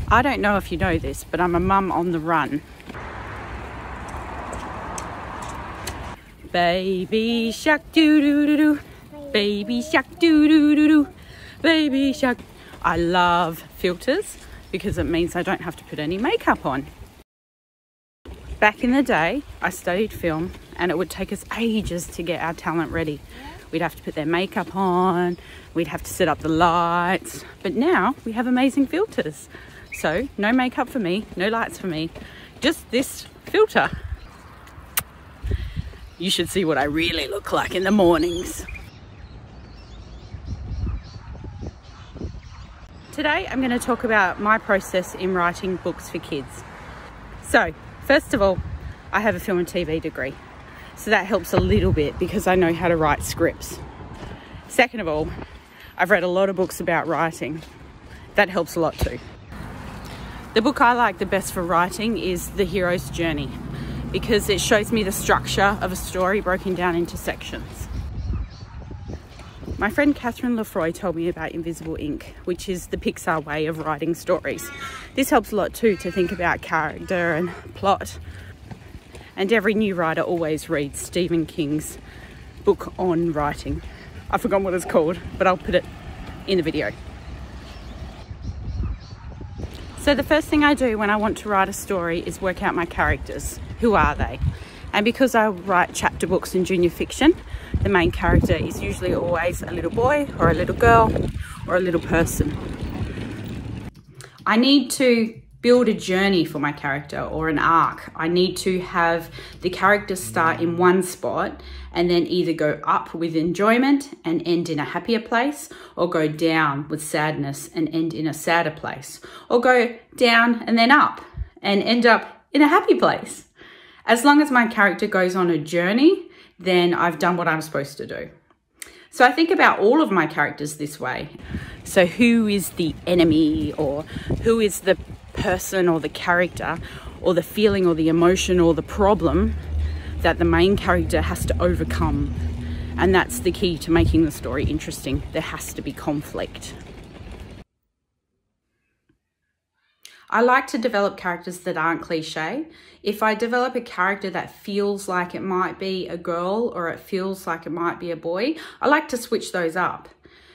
I don't know if you know this, but I'm a mum on the run. Baby shark doo doo doo doo. Baby shark doo doo doo doo. Baby shark. I love filters because it means I don't have to put any makeup on. Back in the day, I studied film and it would take us ages to get our talent ready. We'd have to put their makeup on, we'd have to set up the lights, but now we have amazing filters. So no makeup for me, no lights for me, just this filter. You should see what I really look like in the mornings. Today I'm going to talk about my process in writing books for kids. So first of all, I have a film and TV degree, so that helps a little bit because I know how to write scripts. Second of all, I've read a lot of books about writing. That helps a lot too. The book I like the best for writing is The Hero's Journey because it shows me the structure of a story broken down into sections. My friend Catherine Lefroy told me about Invisible Ink, which is the Pixar way of writing stories. This helps a lot too to think about character and plot. And every new writer always reads Stephen King's book on writing. I've forgotten what it's called, but I'll put it in the video. So the first thing I do when I want to write a story is work out my characters. Who are they? And because I write chapter books in junior fiction, the main character is usually always a little boy or a little girl or a little person. I need to build a journey for my character or an arc. I need to have the character start in one spot and then either go up with enjoyment and end in a happier place, or go down with sadness and end in a sadder place, or go down and then up and end up in a happy place. As long as my character goes on a journey, then I've done what I'm supposed to do. So I think about all of my characters this way. So who is the enemy, or who is the person or the character or the feeling or the emotion or the problem that the main character has to overcome? And that's the key to making the story interesting. There has to be conflict. I like to develop characters that aren't cliche. If I develop a character that feels like it might be a girl or it feels like it might be a boy, I like to switch those up.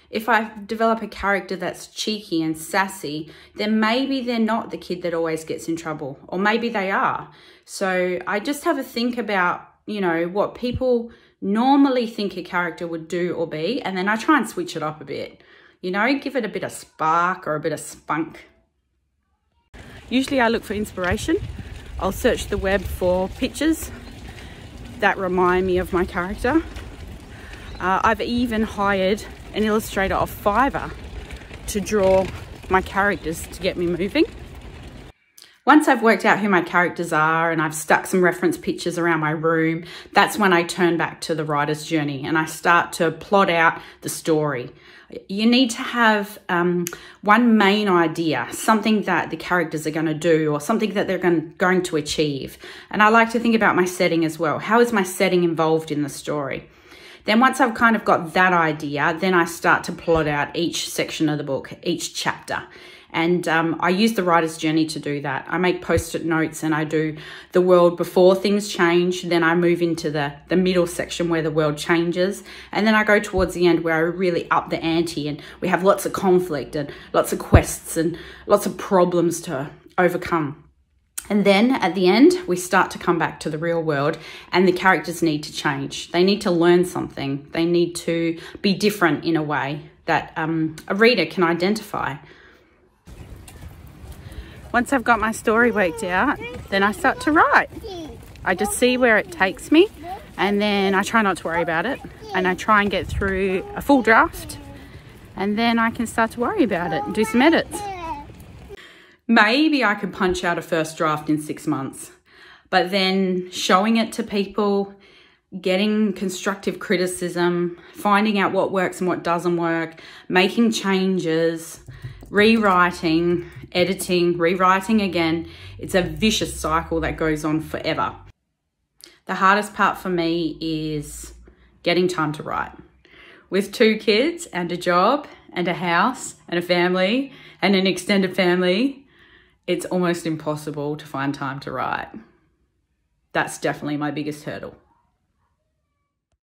If I develop a character that's cheeky and sassy, then maybe they're not the kid that always gets in trouble, or maybe they are. So I just have a think about, what people normally think a character would do or be, and then I try and switch it up a bit. Give it a bit of spark or a bit of spunk. Usually I look for inspiration. I'll search the web for pictures that remind me of my character. I've even hired an illustrator off Fiverr to draw my characters to get me moving. Once I've worked out who my characters are and I've stuck some reference pictures around my room, that's when I turn back to the writer's journey and I start to plot out the story. You need to have one main idea, something that the characters are going to do or something that they're going to achieve. And I like to think about my setting as well. How is my setting involved in the story? Then once I've kind of got that idea, then I start to plot out each section of the book, each chapter. And I use the writer's journey to do that. I make post-it notes and I do the world before things change. Then I move into the middle section where the world changes. And then I go towards the end where I really up the ante and we have lots of conflict and lots of quests and lots of problems to overcome. And then at the end, we start to come back to the real world and the characters need to change. They need to learn something. They need to be different in a way that a reader can identify. Once I've got my story worked out, then I start to write. I just see where it takes me and then I try not to worry about it and I try and get through a full draft and then I can start to worry about it and do some edits. Maybe I could punch out a first draft in 6 months, but then showing it to people, getting constructive criticism, finding out what works and what doesn't work, making changes, rewriting, editing, rewriting again. It's a vicious cycle that goes on forever. The hardest part for me is getting time to write. With 2 kids and a job and a house and a family and an extended family, it's almost impossible to find time to write. That's definitely my biggest hurdle.